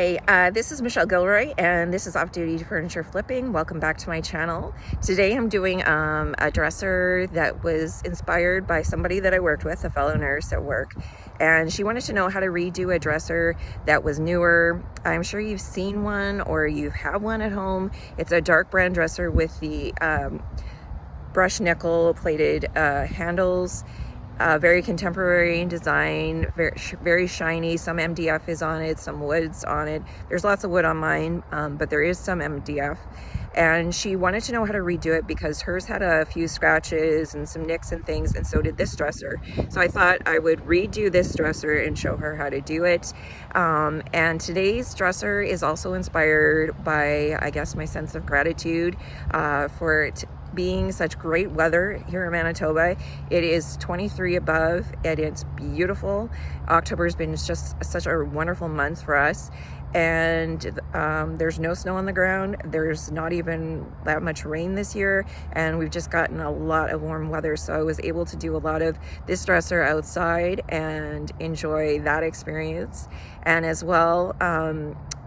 Hi, this is Michelle Gilroy, and this is Off Duty Furniture Flipping. Welcome back to my channel. Today I'm doing a dresser that was inspired by somebody that I worked with, a fellow nurse at work, and she wanted to know how to redo a dresser that was newer. I'm sure you've seen one or you have one at home. It's a dark brown dresser with the brushed nickel plated handles. Very contemporary in design, very shiny. Some MDF is on it, some wood's on it. There's lots of wood on mine, but there is some MDF. And she wanted to know how to redo it because hers had a few scratches and some nicks and things, and so did this dresser. So I thought I would redo this dresser and show her how to do it. And today's dresser is also inspired by, I guess, my sense of gratitude for it being such great weather here in Manitoba. It is 23 above and it's beautiful. October has been just such a wonderful month for us, and there's no snow on the ground. There's not even that much rain this year, and we've just gotten a lot of warm weather, so I was able to do a lot of this dresser outside and enjoy that experience. And as well,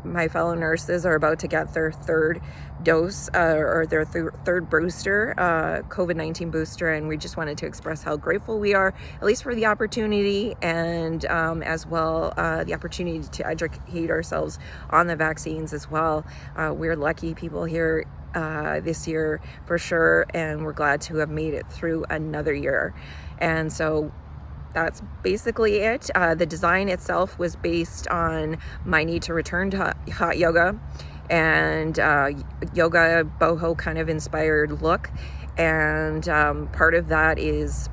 my fellow nurses are about to get their third dose or their third booster, COVID-19 booster, and we just wanted to express how grateful we are, at least for the opportunity, and as well the opportunity to educate ourselves on the vaccines as well. We're lucky people here this year for sure, and we're glad to have made it through another year. And so that's basically it. The design itself was based on my need to return to hot yoga and yoga boho kind of inspired look. And part of that is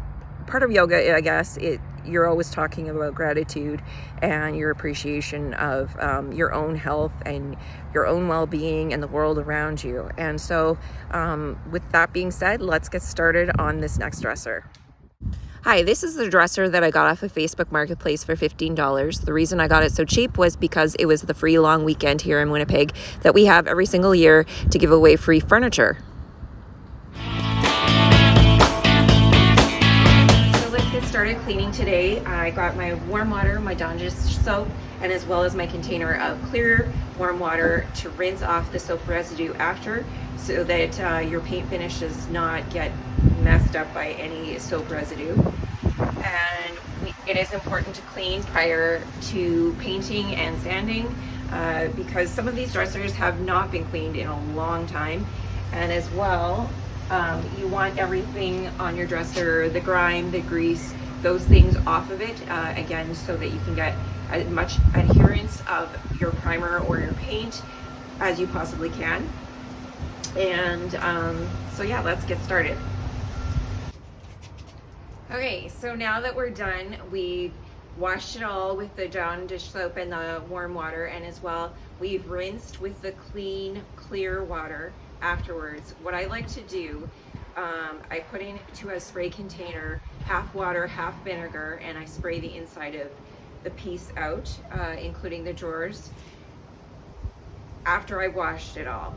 part of yoga, I guess. You're always talking about gratitude and your appreciation of your own health and your own well-being and the world around you. And so with that being said, let's get started on this next dresser. Hi, this is the dresser that I got off of Facebook Marketplace for $15. The reason I got it so cheap was because it was the free long weekend here in Winnipeg that we have every single year to give away free furniture. So let's get started cleaning today. I got my warm water, my Dawn dish soap, and as well as my container of clear warm water to rinse off the soap residue after, so that your paint finish does not get messed up by any soap residue. And it is important to clean prior to painting and sanding because some of these dressers have not been cleaned in a long time. And as well, you want everything on your dresser, the grime, the grease, those things off of it, again, so that you can get as much adherence of your primer or your paint as you possibly can. And so yeah, let's get started. Okay, so now that we're done, we've washed it all with the Dawn dish soap and the warm water, and as well, we've rinsed with the clean, clear water afterwards. What I like to do, I put into a spray container, half water, half vinegar, and I spray the inside of the piece out, including the drawers, after I washed it all.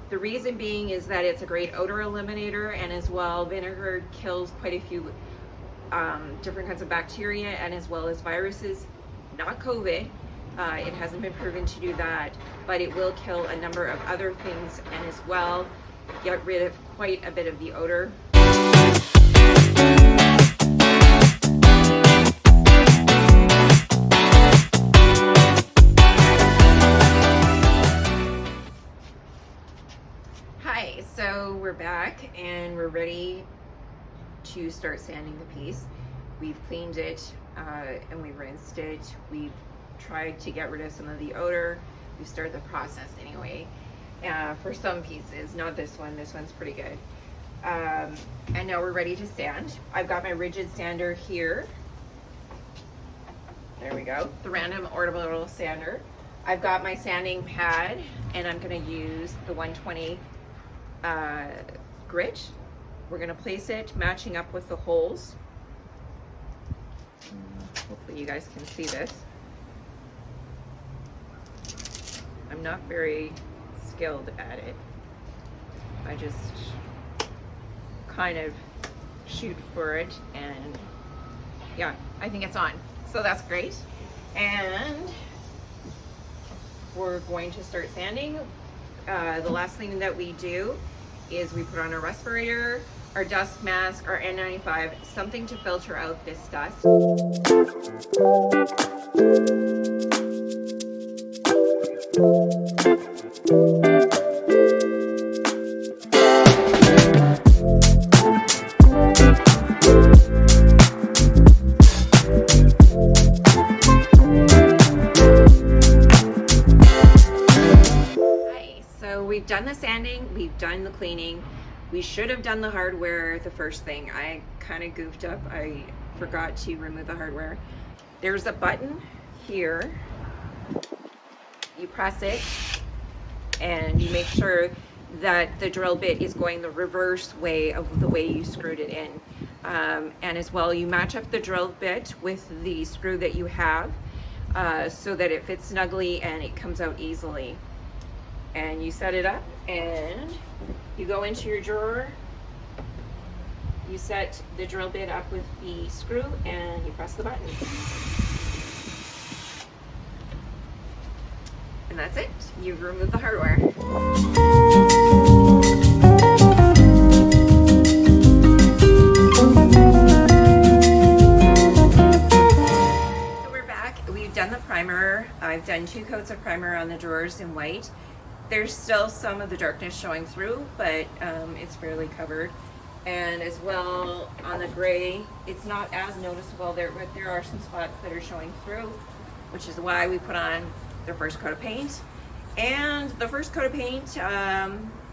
The reason being is that it's a great odor eliminator, and as well, vinegar kills quite a few different kinds of bacteria and as well as viruses. Not COVID, it hasn't been proven to do that, but it will kill a number of other things and as well get rid of quite a bit of the odor. Hi, so we're back and we're ready to start sanding the piece. We've cleaned it and we've rinsed it. We've tried to get rid of some of the odor. We've started the process anyway for some pieces, not this one. This one's pretty good. And now we're ready to sand. I've got my rigid sander here. There we go, the random orbital sander. I've got my sanding pad and I'm gonna use the 120 grit. We're going to place it matching up with the holes. Hopefully you guys can see this. I'm not very skilled at it. I just kind of shoot for it, and yeah, I think it's on. So that's great. And we're going to start sanding. The last thing that we do is we put on our respirator, our dust mask, our N95, something to filter out this dust. We've done the sanding, we've done the cleaning. We should have done the hardware the first thing. I kind of goofed up. I forgot to remove the hardware. There's a button here. You press it and you make sure that the drill bit is going the reverse way of the way you screwed it in. And as well, you match up the drill bit with the screw that you have so that it fits snugly and it comes out easily. And you set it up and you go into your drawer, you set the drill bit up with the screw and you press the button. And that's it. You've removed the hardware. So we're back. We've done the primer. I've done 2 coats of primer on the drawers in white. There's still some of the darkness showing through, but it's fairly covered. And as well on the gray, it's not as noticeable there, but there are some spots that are showing through, which is why we put on the first coat of paint. And the first coat of paint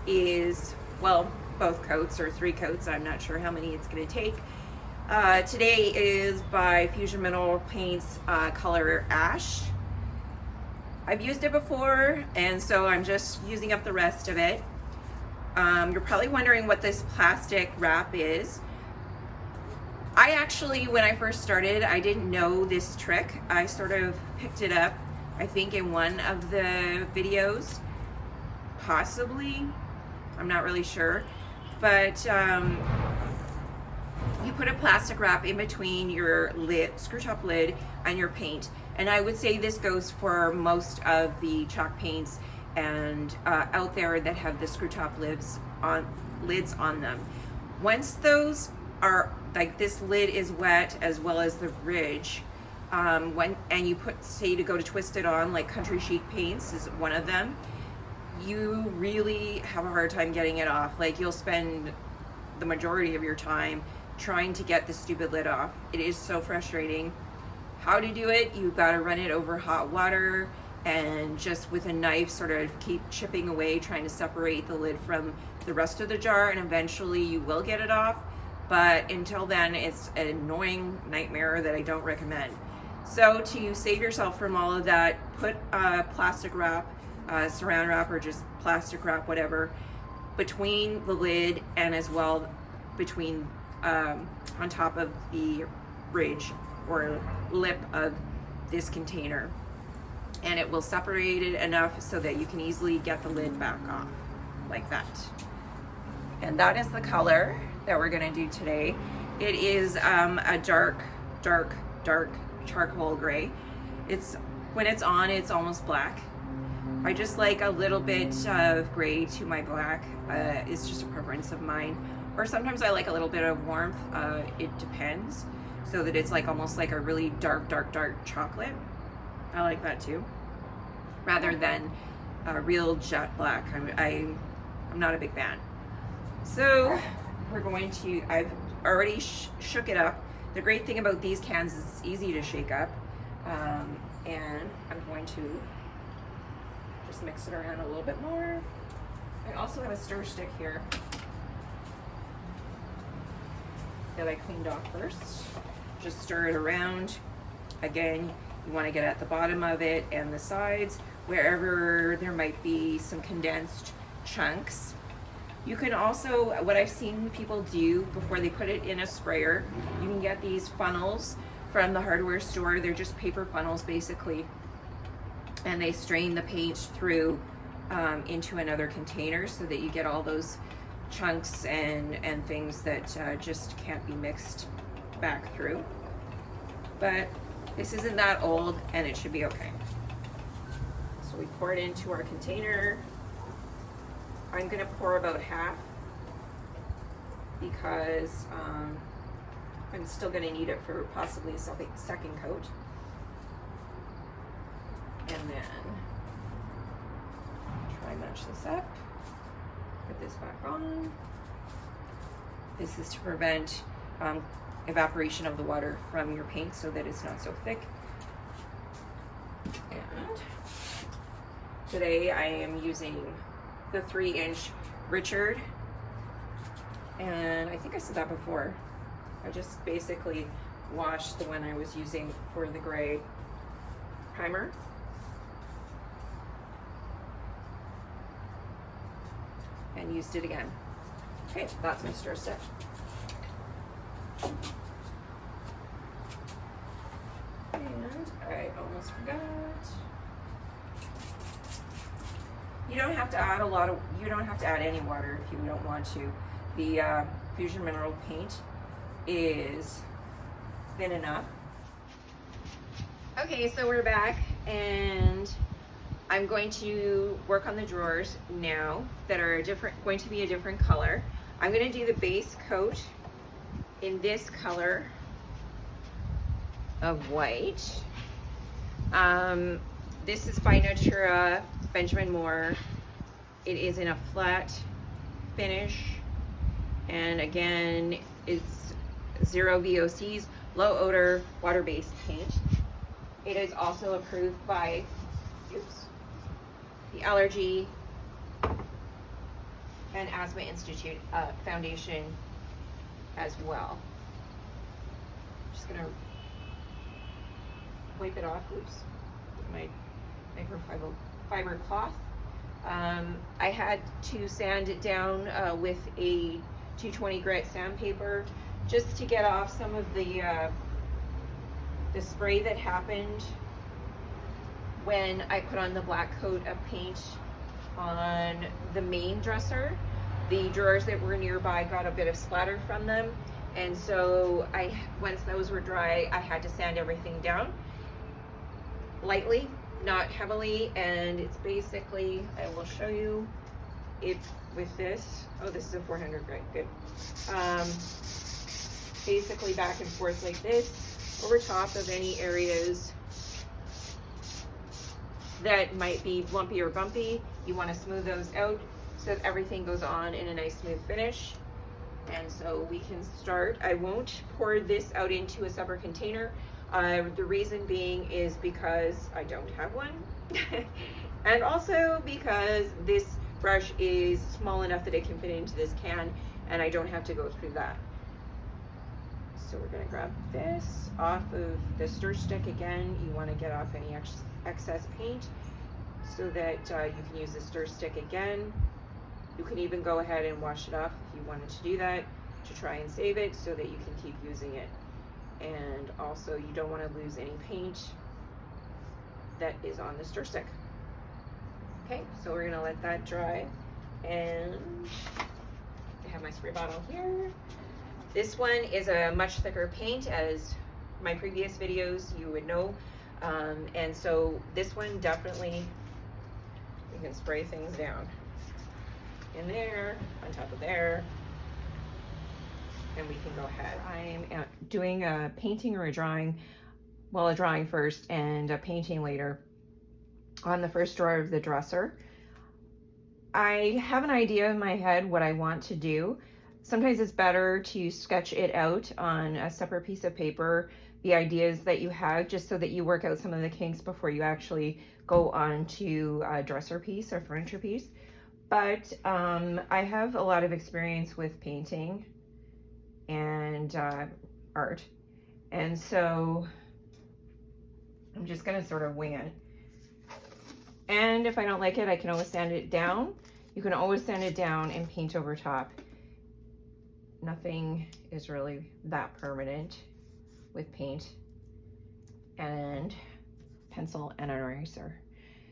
is, well, both coats or 3 coats. I'm not sure how many it's going to take. Today is by Fusion Mineral Paints color Ash. I've used it before, and so I'm just using up the rest of it. You're probably wondering what this plastic wrap is. I actually, when I first started, I didn't know this trick. I sort of picked it up, I think, in one of the videos, possibly. I'm not really sure. But you put a plastic wrap in between your lid, screw top lid, and your paint. And I would say this goes for most of the chalk paints and out there that have the screw top lids on them. Once those are, like this lid is wet as well as the ridge, and you put, say to go to twist it on, like Country Chic paints is one of them, you really have a hard time getting it off. Like you'll spend the majority of your time trying to get the stupid lid off. It is so frustrating. How to do it, you've got to run it over hot water and just with a knife sort of keep chipping away, trying to separate the lid from the rest of the jar, and eventually you will get it off. But until then, it's an annoying nightmare that I don't recommend. So to save yourself from all of that, put a plastic wrap, saran wrap, or just plastic wrap, whatever, between the lid and as well between on top of the ridge or lip of this container, and it will separate it enough so that you can easily get the lid back off like that. And that is the color that we're going to do today. It is a dark charcoal gray. It's, when it's on, it's almost black. I just like a little bit of gray to my black. It's just a preference of mine. Or sometimes I like a little bit of warmth. It depends. So that it's like almost like a really dark chocolate. I like that too. Rather than a real jet black. I'm not a big fan. So we're going to, I've already shook it up. The great thing about these cans is it's easy to shake up. And I'm going to just mix it around a little bit more. I also have a stir stick here that I cleaned off first. Just stir it around. Again, you want to get at the bottom of it and the sides, wherever there might be some condensed chunks. You can also, what I've seen people do before they put it in a sprayer, you can get these funnels from the hardware store. They're just paper funnels basically, and they strain the paint through into another container so that you get all those chunks and things that just can't be mixed back through. But this isn't that old and it should be okay. So we pour it into our container. I'm gonna pour about half because I'm still gonna need it for possibly a second coat. And then try and match this up. Put this back on. This is to prevent evaporation of the water from your paint so that it's not so thick. And today I am using the 3-inch Richard, and I think I said that before. I just basically washed the one I was using for the gray primer. And used it again. Okay, that's my stir stick. And I almost forgot. You don't have to add you don't have to add any water if you don't want to. The Fusion Mineral paint is thin enough. Okay, so we're back, and I'm going to work on the drawers now that are going to be a different color. I'm going to do the base coat in this color of white. This is by Natura, Benjamin Moore. It is in a flat finish, and again, it's 0 VOCs, low odor, water-based paint. It is also approved by the Allergy and Asthma Institute Foundation as well. Just gonna wipe it off, with my microfiber cloth. I had to sand it down with a 220 grit sandpaper just to get off some of the spray that happened when I put on the black coat of paint on the main dresser. The drawers that were nearby got a bit of splatter from them, and so once those were dry, I had to sand everything down lightly, not heavily. And it's basically, I will show you it with this. Oh, this is a 400 grit, good. Basically back and forth like this over top of any areas that might be lumpy or bumpy. You want to smooth those out so that everything goes on in a nice smooth finish. And so we can start. I won't pour this out into a separate container. The reason being is because I don't have one. And also because this brush is small enough that it can fit into this can, and I don't have to go through that. So we're gonna grab this off of the stir stick again. You wanna get off any excess paint so that you can use the stir stick again. You can even go ahead and wash it off if you wanted to do that, to try and save it so that you can keep using it. And also, you don't want to lose any paint that is on the stir stick. Okay, so we're gonna let that dry. And I have my spray bottle here. This one is a much thicker paint, as my previous videos you would know. And so this one definitely, you can spray things down in there, on top of there, and we can go ahead. I'm doing a painting or a drawing, well, a drawing first and a painting later on the first drawer of the dresser. I have an idea in my head what I want to do. Sometimes it's better to sketch it out on a separate piece of paper, the ideas that you have, just so that you work out some of the kinks before you actually go on to a dresser piece or furniture piece. But I have a lot of experience with painting and art, and so I'm just gonna sort of wing it. And if I don't like it, I can always sand it down. You can always sand it down and paint over top. Nothing is really that permanent with paint and pencil and an eraser.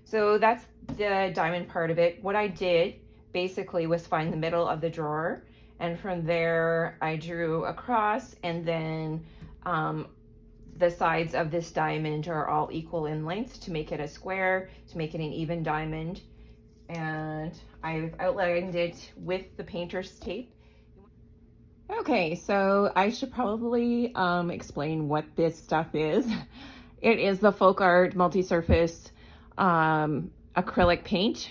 So that's the diamond part of it. What I did basically was find the middle of the drawer, and from there I drew across, and then the sides of this diamond are all equal in length to make it a square, to make it an even diamond. And I've outlined it with the painter's tape. Okay, so I should probably explain what this stuff is. It is the Folk Art multi-surface acrylic paint.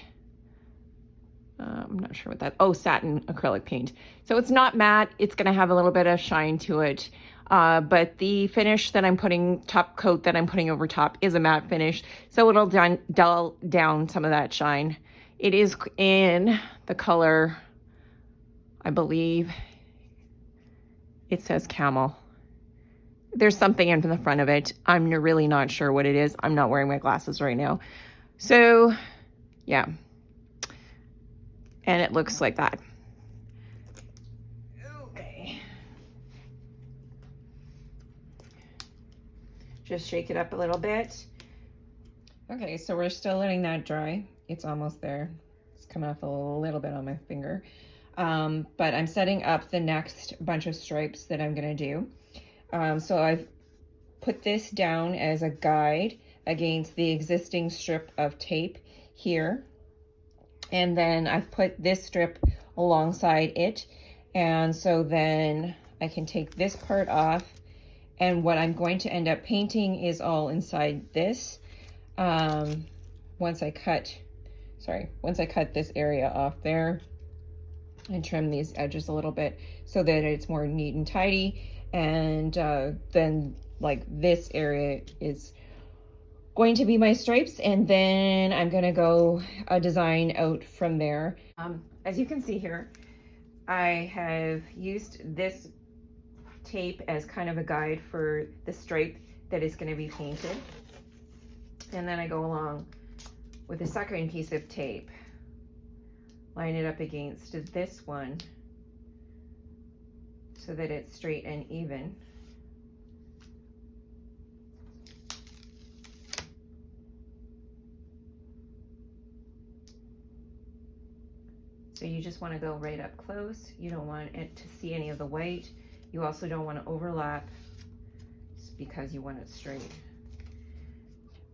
I'm not sure what that, oh, satin acrylic paint. So it's not matte, it's gonna have a little bit of shine to it. But the finish that I'm putting, top coat that I'm putting over top is a matte finish. So it'll dull down some of that shine. It is in the color, I believe, it says camel. There's something in the front of it. I'm really not sure what it is. I'm not wearing my glasses right now. So, yeah. And it looks like that. Okay. Just shake it up a little bit. Okay, so we're still letting that dry. It's almost there. It's coming off a little bit on my finger. But I'm setting up the next bunch of stripes that I'm gonna do. So I've put this down as a guide against the existing strip of tape here. And then I've put this strip alongside it. And so then I can take this part off. And what I'm going to end up painting is all inside this. Once I cut this area off there and trim these edges a little bit so that it's more neat and tidy. And then like this area is going to be my stripes, and then I'm gonna go a design out from there. As you can see here, I have used this tape as kind of a guide for the stripe that is going to be painted. And then I go along with the second piece of tape, line it up against this one so that it's straight and even. So you just want to go right up close. You don't want it to see any of the white. You also don't want to overlap because you want it straight.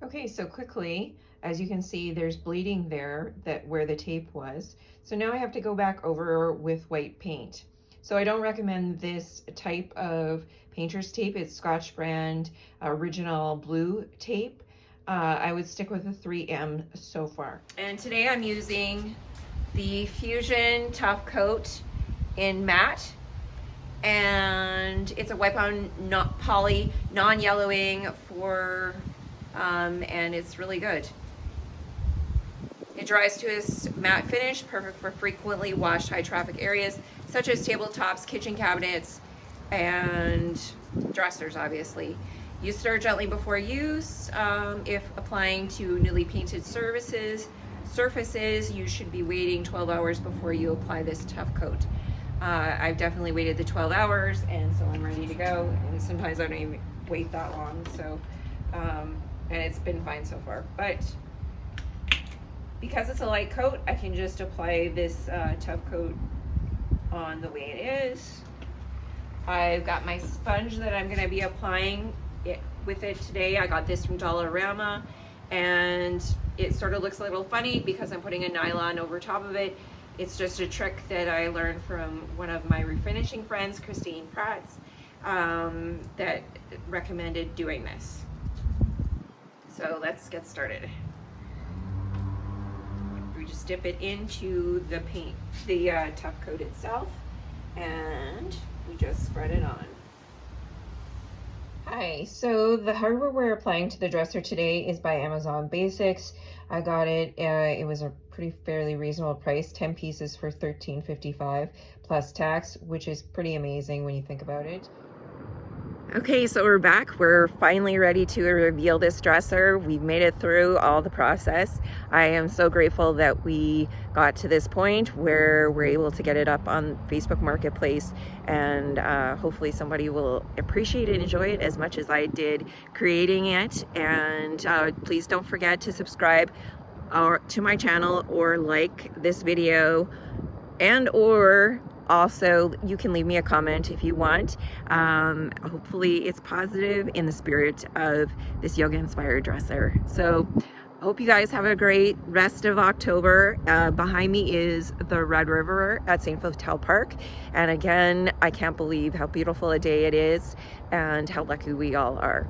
Okay, so quickly, as you can see, there's bleeding there where the tape was. So now I have to go back over with white paint. So I don't recommend this type of painter's tape. It's Scotch brand original blue tape. I would stick with a 3M so far. And today I'm using the Fusion Tough Coat in matte, and it's a wipe on poly non-yellowing for and it's really good. It dries to a matte finish, perfect for frequently washed high traffic areas such as tabletops, kitchen cabinets, and dressers, obviously. You stir gently before use. If applying to newly painted surfaces, you should be waiting 12 hours before you apply this tough coat. I've definitely waited the 12 hours, and so I'm ready to go. And sometimes I don't even wait that long, so and it's been fine so far. But because it's a light coat, I can just apply this tough coat on the way it is. I've got my sponge that I'm going to be applying with it today. I got this from Dollarama, and it sort of looks a little funny because I'm putting a nylon over top of it. It's just a trick that I learned from one of my refinishing friends, Christine Pratt's, that recommended doing this. So let's get started. We just dip it into the paint, the tough coat itself, and we just spread it on. Hi, so the hardware we're applying to the dresser today is by Amazon Basics. I got it, it was a pretty fairly reasonable price, 10 pieces for $13.55 plus tax, which is pretty amazing when you think about it. Okay, so we're back. We're finally ready to reveal this dresser. We've made it through all the process. I am so grateful that we got to this point where we're able to get it up on Facebook Marketplace, and hopefully somebody will appreciate it, enjoy it as much as I did creating it. And please don't forget to subscribe to my channel or like this video, and or Also, you can leave me a comment if you want. Hopefully it's positive in the spirit of this yoga inspired dresser. So I hope you guys have a great rest of October. Behind me is the Red River at St. Vital Park. And again, I can't believe how beautiful a day it is and how lucky we all are.